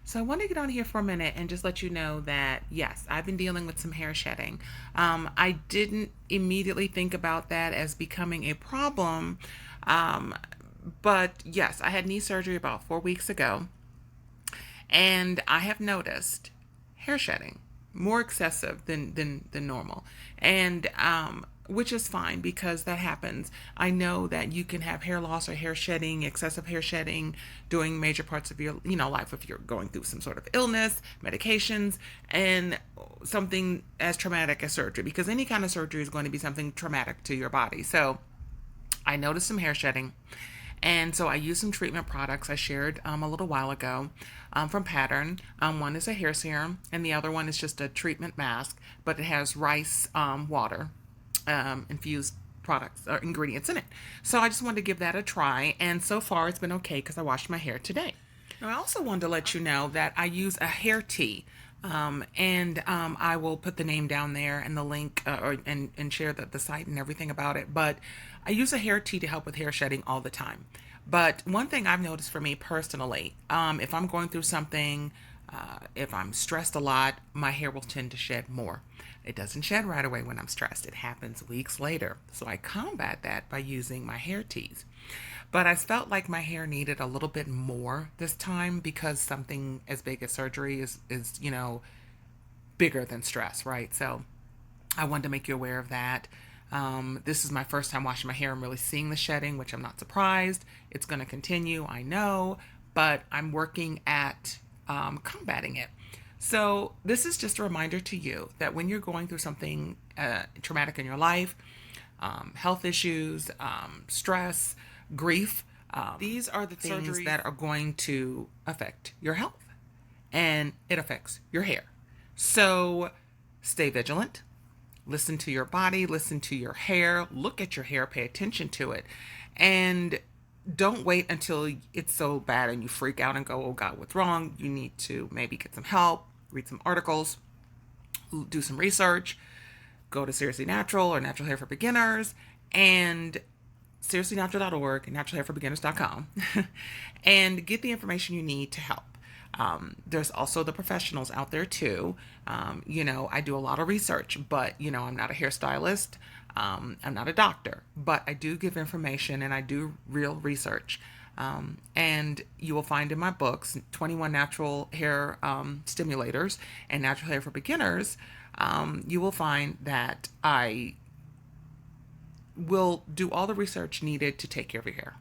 So I want to get on here for a minute and just let you know that yes, I've been dealing with some hair shedding. I didn't immediately think about that as becoming a problem, um, but yes, I had knee surgery about 4 weeks ago, and I have noticed hair shedding more excessive than normal, and which is fine because that happens. I know that you can have hair loss or hair shedding, excessive hair shedding during major parts of your life if you're going through some sort of illness, medications, and something as traumatic as surgery, because any kind of surgery is going to be something traumatic to your body. So I noticed some hair shedding. And so I used some treatment products I shared a little while ago from Pattern. One is a hair serum, and the other one is just a treatment mask, but it has rice water infused products or ingredients in it. So I just wanted to give that a try, and so far it's been okay because I washed my hair today. Now, I also wanted to let you know that I use a hair tea. And I will put the name down there and the link and share the site and everything about it. But I use a hair tea to help with hair shedding all the time. But one thing I've noticed for me personally, if I'm going through something, if I'm stressed a lot, my hair will tend to shed more. It doesn't shed right away when I'm stressed. It happens weeks later. So I combat that by using my hair teas. But I felt like my hair needed a little bit more this time because something as big as surgery is bigger than stress, right? So I wanted to make you aware of that. This is my first time washing my hair and really seeing the shedding, which I'm not surprised. It's going to continue, I know, but I'm working at combating it. So this is just a reminder to you that when you're going through something traumatic in your life, health issues, stress, grief, these are the things that are going to affect your health, and it affects your hair. So stay vigilant. Listen to your body, listen to your hair, look at your hair, pay attention to it, and don't wait until it's so bad and you freak out and go, oh God, what's wrong? You need to maybe get some help, read some articles, do some research, go to Seriously Natural or Natural Hair for Beginners, and seriouslynatural.org and naturalhairforbeginners.com and get the information you need to help. There's also the professionals out there too. I do a lot of research, but I'm not a hairstylist. I'm not a doctor, but I do give information and I do real research. And you will find in my books 21 natural hair stimulators and natural hair for beginners. You will find that I will do all the research needed to take care of your hair.